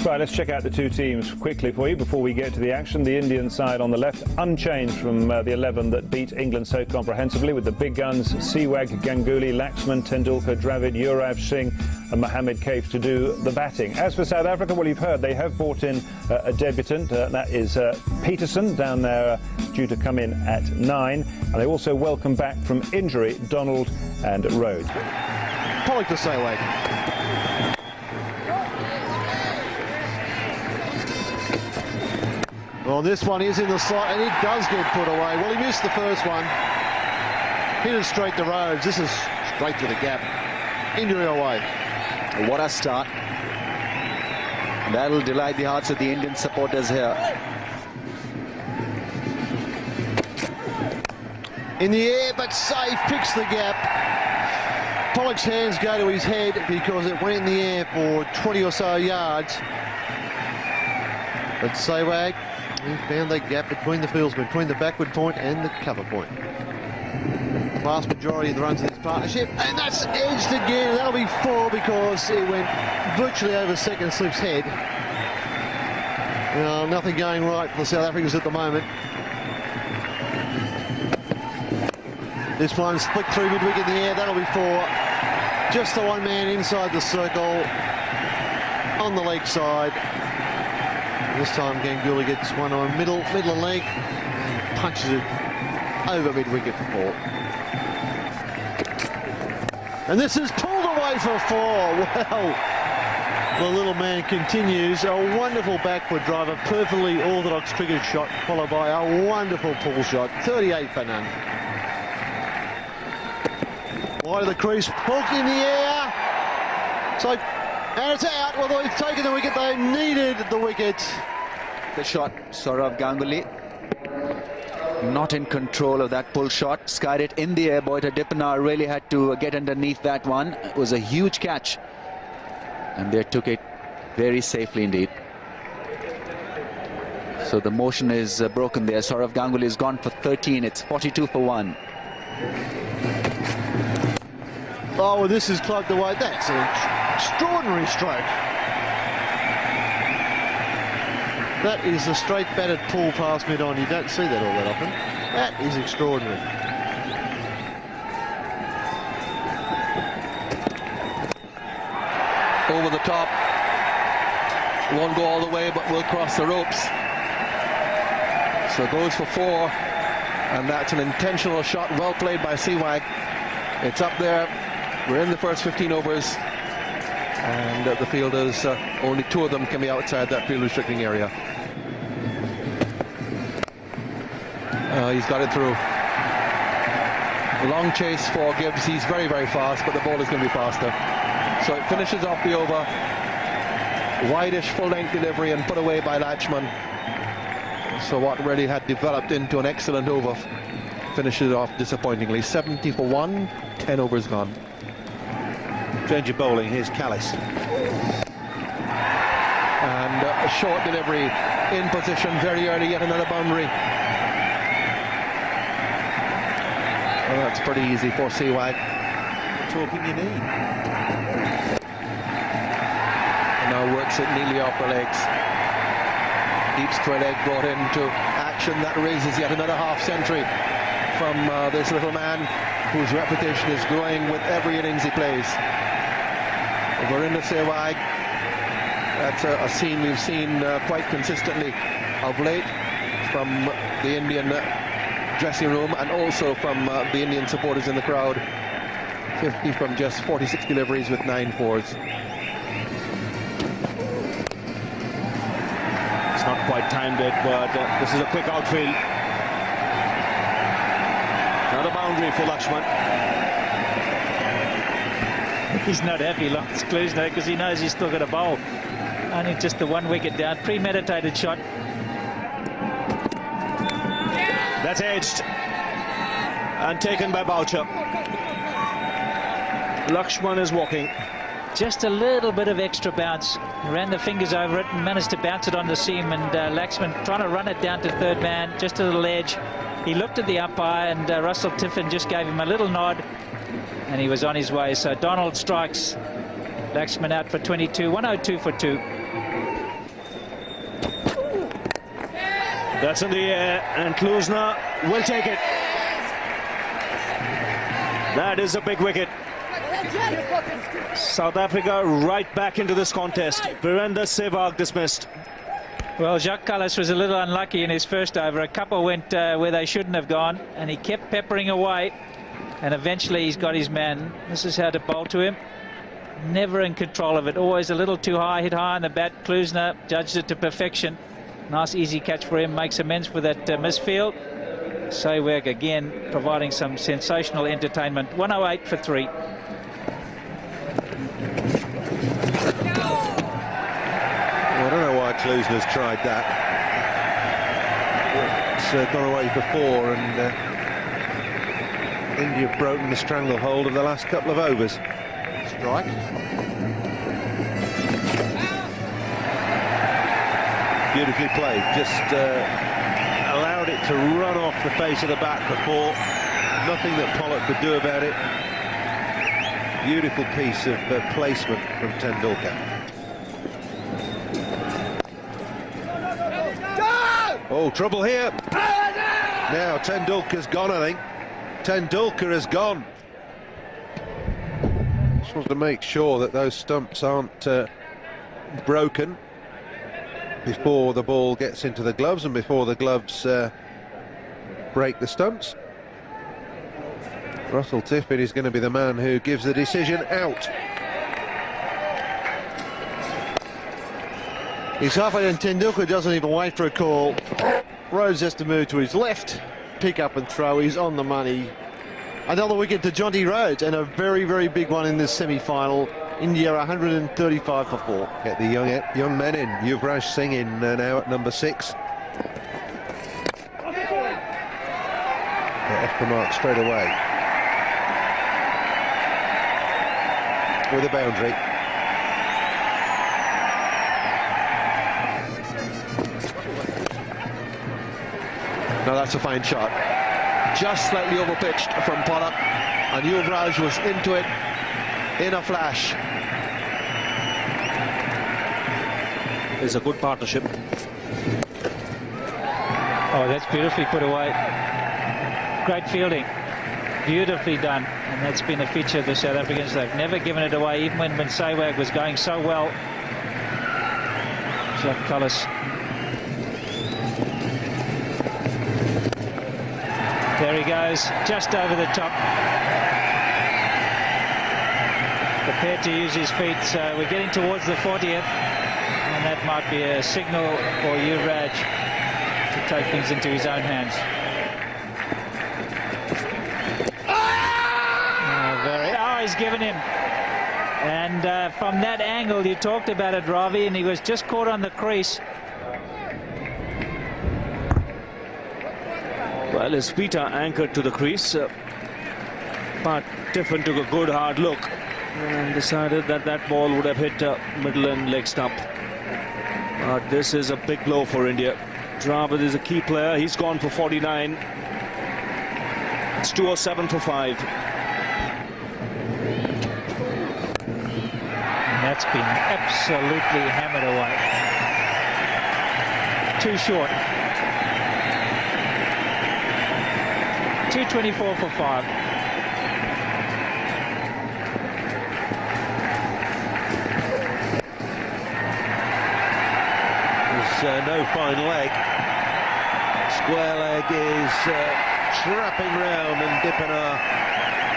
Right, let's check out the two teams quickly for you before we get to the action. The Indian side on the left, unchanged from the 11 that beat England so comprehensively, with the big guns Sehwag, Ganguly, Laxman, Tendulkar, Dravid, Yuvraj Singh and Mohammad Kaif to do the batting. As for South Africa, well, you've heard they have brought in a debutant, that is Peterson, down there due to come in at 9. And they also welcome back from injury Donald and Rhodes. Pollock to Sehwag. Well, this one is in the slot, and it does get put away. Well, he missed the first one. Hit it straight to Rhodes. This is straight to the gap. Injury away. What a start. That'll delight the hearts of the Indian supporters here. In the air, but safe, picks the gap. Pollock's hands go to his head because it went in the air for 20 or so yards. But Sehwag, he found that gap between the fields, between the backward point and the cover point. Vast majority of the runs of this partnership, and that's edged again. That'll be 4 because it went virtually over second slip's head. Well, nothing going right for the South Africans at the moment. This one's flicked through mid-wicket in the air. That'll be 4. Just the one man inside the circle on the leg side. This time Ganguly gets one on middle and leg, and punches it over mid-wicket for 4. And this is pulled away for 4. Well, the little man continues. A wonderful backward driver, perfectly orthodox cricket shot, followed by a wonderful pull shot. 38 for none. Wide of the crease, hook in the air. So, and it's out. Well, they've taken the wicket. They needed the wicket. The shot, Sourav Ganguly. Not in control of that pull shot. Skied it in the air. Boita Dippenaar really had to get underneath that one. It was a huge catch. And they took it very safely indeed. So the motion is broken there. Sourav Ganguly is gone for 13. It's 42 for 1. Oh, well, this is clubbed away. That's an extraordinary stroke. That is a straight batted pull past mid-on. You don't see that all that often. That is extraordinary. Over the top. Won't go all the way, but will cross the ropes. So goes for 4. And that's an intentional shot. Well played by Sehwag. It's up there. We're in the first 15 overs. And the fielders, only 2 of them can be outside that field restricting area. He's got it through. Long chase for Gibbs. He's very, very fast, but the ball is going to be faster. So it finishes off the over. Wideish full-length delivery and put away by Laxman. So what really had developed into an excellent over finishes off disappointingly. 70 for 1, 10 overs gone. Change of bowling, here's Callis. And a short delivery in position very early, yet another boundary. Well, that's pretty easy for Sehwag. Talking you need. Now works it neatly off the legs. Deep square leg brought into action. That raises yet another half century from this little man whose reputation is growing with every innings he plays. Verinder Sehwag, that's a scene we've seen quite consistently of late from the Indian dressing room and also from the Indian supporters in the crowd. 50 from just 46 deliveries with 9 fours. It's not quite timed it, but this is a quick outfield. Another boundary for Laxman. He's not happy, Lawrence Klusener, because he knows he's still got a bowl. Only just the 1 wicket down. Premeditated shot. That's edged and taken by Boucher. Laxman is walking. Just a little bit of extra bounce. He ran the fingers over it and managed to bounce it on the seam, and Laxman trying to run it down to third man, just a little edge. He looked at the umpire, and Russell Tiffin just gave him a little nod, and he was on his way. So Donald strikes. Laxman out for 22, 102 for 2. That's in the air, and Klusner will take it. That is a big wicket. South Africa right back into this contest. Virender Sehwag dismissed. Well, Jacques Kallis was a little unlucky in his first over. A couple went where they shouldn't have gone, and he kept peppering away, and eventually he's got his man. This is how to bowl to him. Never in control of it, always a little too high, hit high on the bat. Klusner judged it to perfection. Nice easy catch for him, makes amends for that misfield. Sehwag again providing some sensational entertainment. 108 for 3. I don't know why Klusner's tried that. It's gone away before, and India have broken the stranglehold of the last couple of overs. Strike. Beautifully played. Just allowed it to run off the face of the bat before. Nothing that Pollock could do about it. Beautiful piece of placement from Tendulkar. Oh, trouble here. Now Tendulkar's gone, I think. Tendulkar has gone. Just wants to make sure that those stumps aren't broken before the ball gets into the gloves and before the gloves break the stumps. Russell Tiffin is going to be the man who gives the decision out. He's halfway and Tendulkar doesn't even wait for a call. Rhodes has to move to his left, pick up and throw. He's on the money. Another wicket to Jonty Rhodes, and a very, very big one in this semi-final. India 135 for 4. Get the young men in. Yuvraj Singh in now at number 6. Get off the mark straight away with a boundary. Now that's a fine shot. Just slightly overpitched from Pollock, and Yuvraj was into it in a flash. It's a good partnership. Oh, that's beautifully put away. Great fielding. Beautifully done. And that's been a feature of the South Africans. They've never given it away, even when Sehwag was going so well. Jacques Kallis. There he goes, just over the top. Prepared to use his feet, so we're getting towards the 40th. And that might be a signal for Yuvraj to take things into his own hands. He's given him. And from that angle, you talked about it, Ravi, and he was just caught on the crease. Well, his feet are anchored to the crease, but Tiffin took a good hard look and decided that that ball would have hit middle and leg stump. But this is a big blow for India. Dravid is a key player. He's gone for 49. It's 207 for 5. And that's been absolutely hammered away. Too short. 224 for 5. There's no fine leg. Square leg is trapping round, and Dippenar,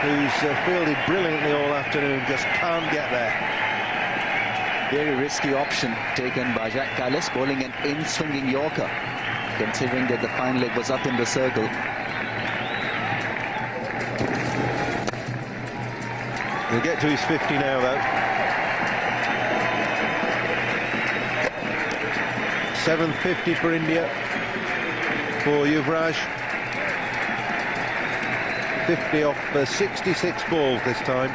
who's fielded brilliantly all afternoon, just can't get there. Very risky option taken by Jacques Kallis, bowling an in-swinging Yorker, considering that the fine leg was up in the circle. He'll get to his 50 now, though. 750 for India, for Yuvraj. 50 off 66 balls this time.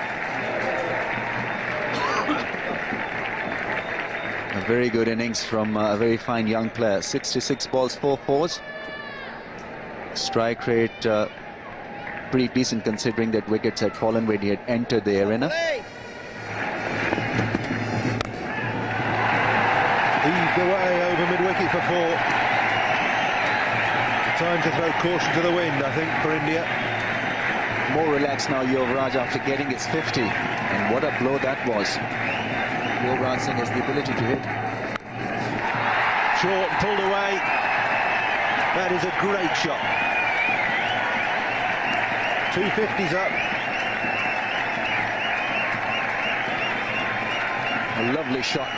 A very good innings from a very fine young player. 66 balls, 4 fours. Strike rate pretty decent, considering that wickets had fallen when he had entered the arena. Heaved away over mid-wicket for 4. Time to throw caution to the wind, I think, for India. More relaxed now, Yuvraj, after getting his 50. And what a blow that was. Yuvraj Singh has the ability to hit. Short and pulled away. That is a great shot. 250's up. A lovely shot.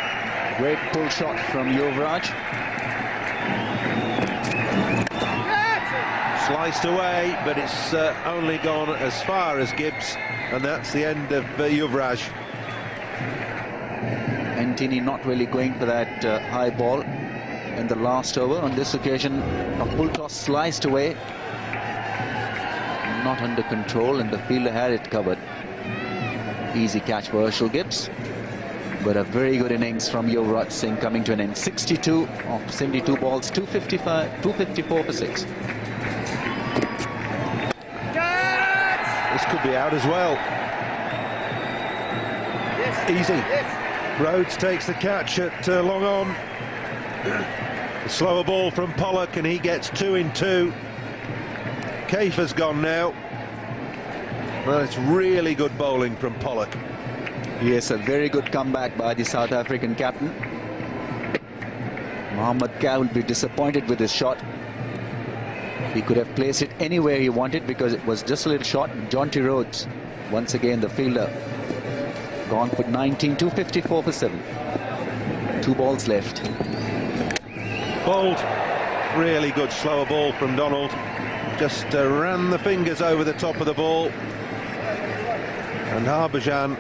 Great pull shot from Yuvraj. Sliced away, but it's only gone as far as Gibbs, and that's the end of Yuvraj. Antony not really going for that high ball in the last over. On this occasion, a full toss sliced away. Not under control, and the fielder had it covered. Easy catch for Herschel Gibbs. But a very good innings from Yuvraj Singh coming to an end. 62 of 72 balls, 254 for 6. This could be out as well. Easy. Rhodes takes the catch at long on. A slower ball from Pollock, and he gets 2 in 2. Kafer's gone now. Well, it's really good bowling from Pollock. Yes, a very good comeback by the South African captain. Mohammad Khan will be disappointed with his shot. He could have placed it anywhere he wanted because it was just a little short. Jonty Rhodes, once again the fielder, gone for 19, 254 for 7. 2 balls left. Bowled. Really good slower ball from Donald. Just ran the fingers over the top of the ball. And Harbhajan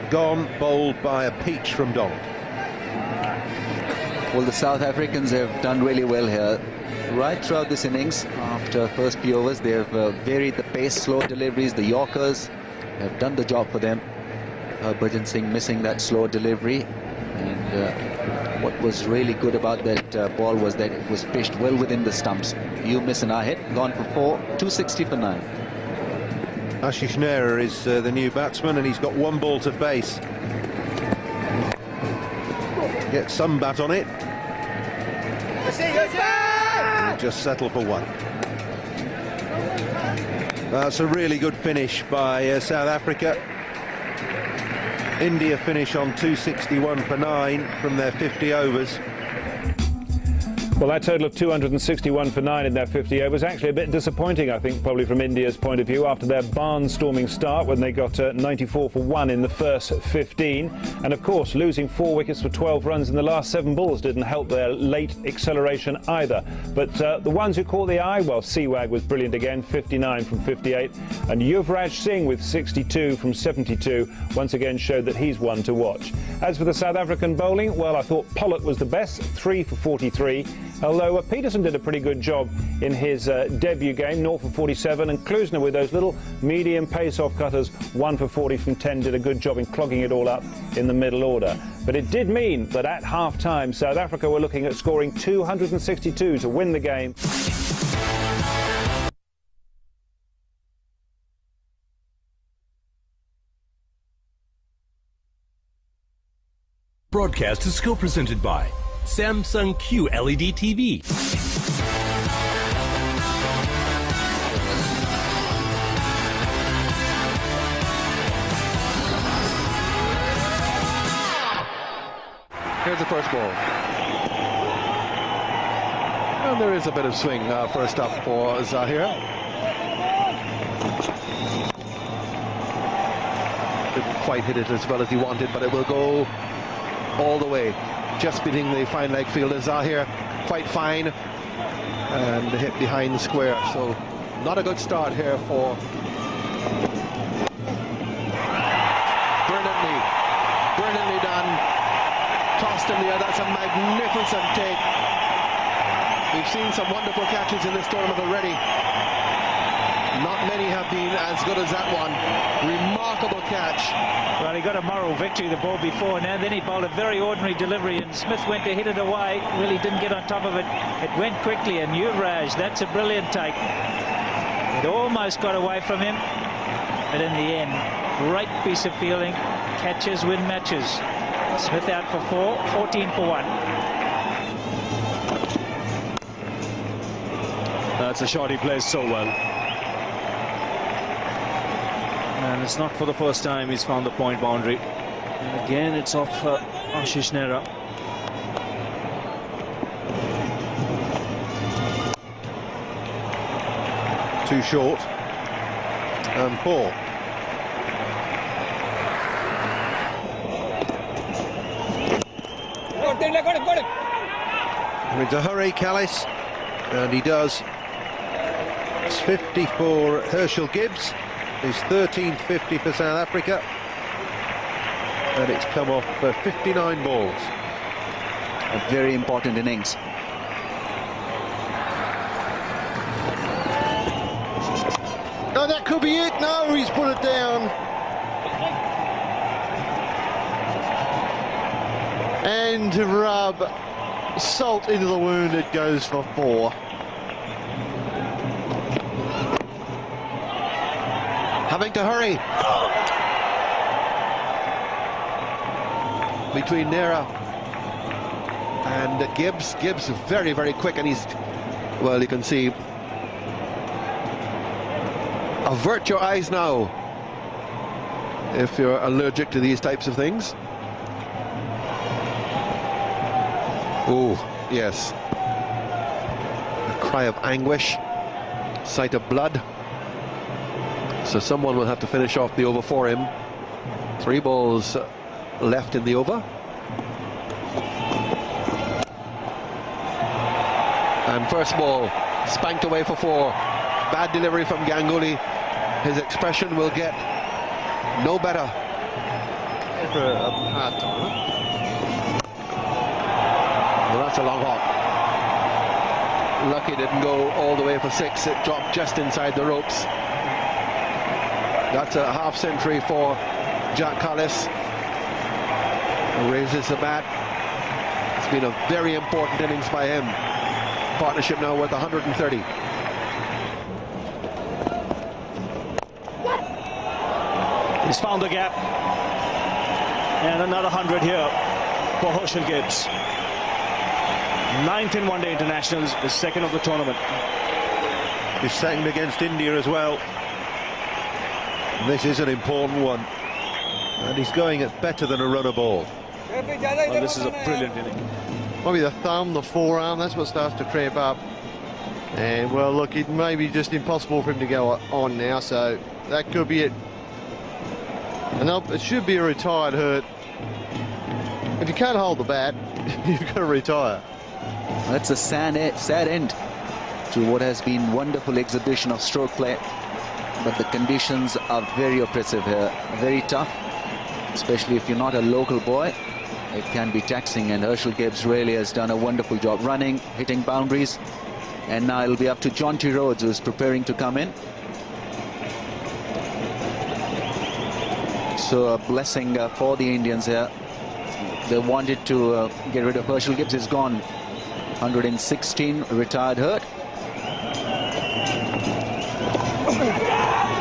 gone, bowled by a peach from Donald. Well, the South Africans have done really well here. Right throughout this innings, after first few overs, they have varied the pace, slow deliveries. The Yorkers have done the job for them. Harbhajan Singh missing that slow delivery. And what was really good about that ball was that it was pitched well within the stumps. You miss and I hit, gone for 4, 260 for 9. Ashish Nehra is the new batsman, and he's got 1 ball to face. Get some bat on it. Just settle for 1. That's a really good finish by South Africa. India finish on 261 for 9 from their 50 overs. Well, that total of 261 for 9 in their 50 overs actually a bit disappointing, I think, probably from India's point of view, after their barnstorming start when they got 94 for 1 in the first 15. And, of course, losing 4 wickets for 12 runs in the last 7 balls didn't help their late acceleration either. But the ones who caught the eye, well, Sewag was brilliant again, 59 from 58. And Yuvraj Singh with 62 from 72 once again showed that he's one to watch. As for the South African bowling, well, I thought Pollock was the best, 3 for 43. Although Peterson did a pretty good job in his debut game, 0 for 47, and Klusner with those little medium pace-off cutters, 1 for 40 from 10, did a good job in clogging it all up in the middle order. But it did mean that at half-time, South Africa were looking at scoring 262 to win the game. Broadcast is co-presented by Samsung QLED TV. Here's the first ball. And there is a bit of swing first up for Zahir. Didn't quite hit it as well as he wanted, but it will go all the way. Just beating the fine leg fielder Zahir, quite fine, and the hit behind the square. So not a good start here for brilliantly done. Tossed in the air. That's a magnificent take. We've seen some wonderful catches in this tournament already. Not many have been as good as that one. Remarkable catch. Well, he got a moral victory the ball before, and then he bowled a very ordinary delivery, and Smith went to hit it away. Really didn't get on top of it. It went quickly, and Yuvraj, that's a brilliant take. It almost got away from him, but in the end, great piece of fielding. Catches win matches. Smith out for 4, 14 for 1. That's a shot he plays so well. And it's not for the first time he's found the point boundary. And again, it's off Ashish Nehra. Too short. And Paul. Into hurry, Callis, and he does. It's 50 for Herschel Gibbs. His 13th 50 for South Africa, and it's come off for 59 balls. A very important innings. Oh, that could be it. No, he's put it down. And to rub salt into the wound, it goes for 4. Having to hurry. Between Nehra and Gibbs. Gibbs very, very quick, and he's, well, you can see. Avert your eyes now if you're allergic to these types of things. Oh, yes. A cry of anguish, sight of blood. So someone will have to finish off the over for him. 3 balls left in the over. And first ball spanked away for 4. Bad delivery from Ganguly. His expression will get no better. Well, that's a long hop. Lucky didn't go all the way for 6. It dropped just inside the ropes. That's a half century for Jack Callis, who raises the bat. It's been a very important innings by him. Partnership now worth 130. He's found the gap. And another 100 here for Herschel Gibbs. 9th in one-day internationals, the 2nd of the tournament. He's second against India as well. This is an important one, and he's going at better than a runner ball. Well, this is a brilliant inning. Probably the thumb, the forearm, that's what starts to cramp up. And, well, look, it may be just impossible for him to go on now, so that could be it. And it should be a retired hurt. If you can't hold the bat, you've got to retire. That's a sad end to what has been wonderful exhibition of stroke play. But the conditions are very oppressive here, very tough, especially if you're not a local boy. It can be taxing, and Herschel Gibbs really has done a wonderful job running, hitting boundaries. And now it'll be up to Jonty Rhodes, who's preparing to come in. So a blessing for the Indians here. They wanted to get rid of Herschel Gibbs. He's gone. 116, retired hurt.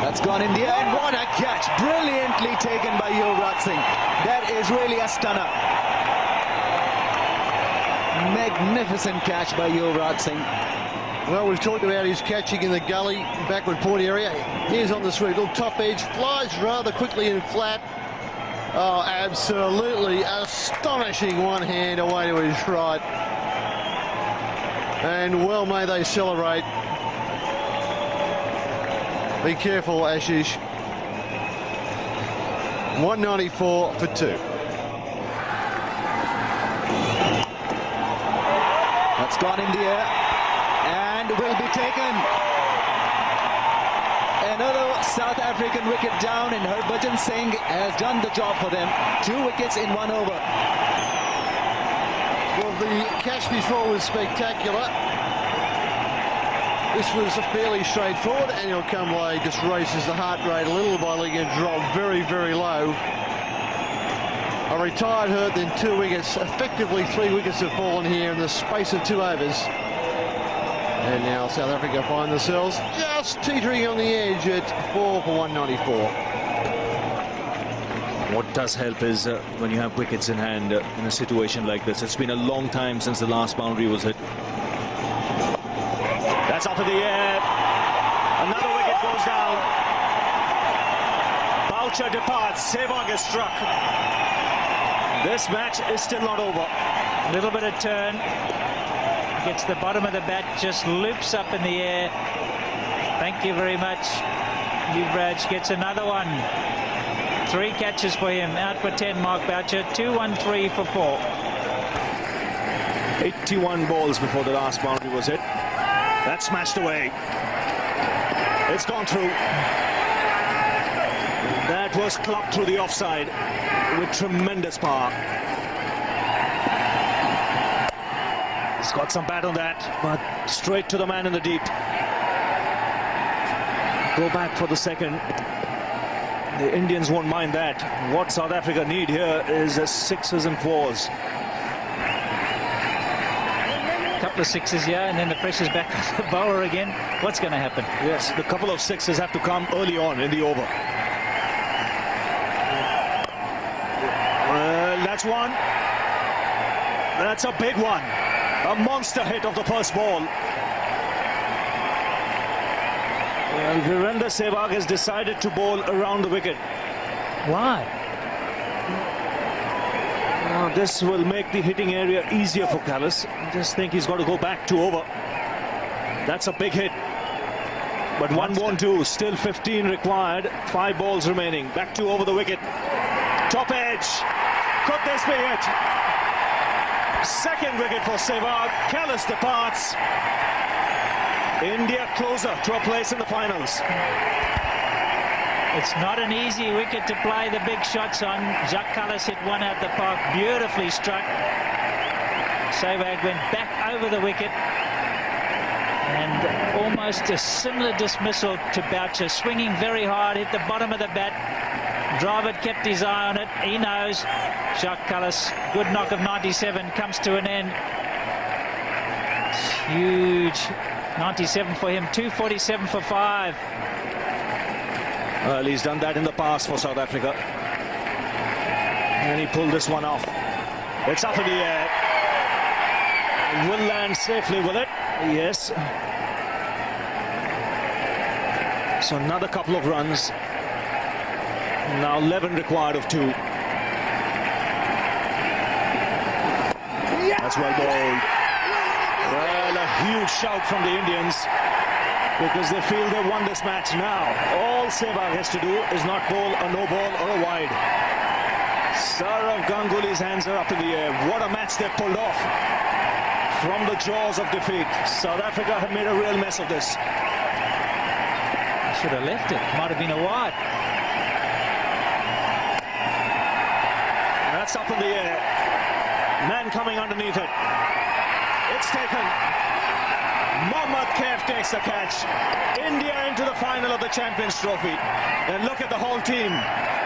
That's gone in the air, and what a catch! Brilliantly taken by Yuvraj Singh. That is really a stunner. Magnificent catch by Yuvraj Singh. Well, we've talked about his catching in the gully, backward point area. Here's on the sweep, little top edge, flies rather quickly and flat. Oh, absolutely astonishing one hand away to his right. And well may they celebrate. Be careful, Ashish. 194 for 2. That's gone in the air and will be taken. Another South African wicket down, and Harbhajan Singh has done the job for them. 2 wickets in 1 over. Well, the catch before was spectacular. This was fairly straightforward. Anil Kumble just races the heart rate a little by letting it drop very, very low. A retired hurt, then 2 wickets. Effectively 3 wickets have fallen here in the space of 2 overs. And now South Africa find themselves just teetering on the edge at 4 for 194. What does help is when you have wickets in hand in a situation like this. It's been a long time since the last boundary was hit. That's That's up in the air. Another wicket goes down. Boucher departs. Sehwag is struck. This match is still not over. A little bit of turn. Gets the bottom of the bat, just loops up in the air. Thank you very much. Yuvraj gets another one. 3 catches for him. Out for 10, Mark Boucher. 2-1-3 for 4. 81 balls before the last boundary was hit. That's smashed away. It's gone through. That was clocked through the offside with tremendous power. He's got some bat on that, but straight to the man in the deep. Go back for the second. The Indians won't mind that. What South Africa need here is 6s and 4s. Couple of 6s here, and then the pressure's back on the bowler again. What's going to happen? Yes, the couple of 6s have to come early on in the over. That's one. That's a big one. A monster hit of the first ball. And Virender Sehwag has decided to bowl around the wicket. Why? This will make the hitting area easier for Kallis. I just think he's got to go back to over. That's a big hit. But one won't do. Still 15 required. 5 balls remaining. Back to over the wicket. Top edge. Could this be it? Second wicket for Sehwag. Kallis departs. India closer to a place in the finals. It's not an easy wicket to play the big shots on. Jacques Kallis hit one out the park, beautifully struck. Sehwag went back over the wicket. And almost a similar dismissal to Boucher, swinging very hard, hit the bottom of the bat. Dravid kept his eye on it. He knows. Jacques Kallis, good knock of 97, comes to an end. Huge 97 for him, 247 for 5. Well, he's done that in the past for South Africa. And he pulled this one off. It's up in the air. Will land safely with it. Yes. So another couple of runs. Now 11 required of 2. That's well bowled. Well, a huge shout from the Indians, because they feel they won this match now. All Sehwag has to do is not bowl a no ball or a wide. Sourav Ganguly's hands are up in the air. What a match they pulled off from the jaws of defeat. South Africa have made a real mess of this. Should have left it. Might have been a wide. That's up in the air. Man coming underneath it. It's taken. Mohammad Kaif takes the catch. India into the final of the Champions Trophy. And look at the whole team.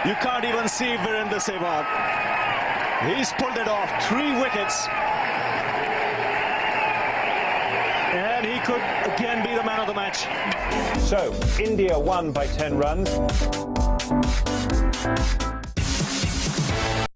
You can't even see Virender Sehwag. He's pulled it off. 3 wickets. And he could again be the man of the match. So, India won by 10 runs.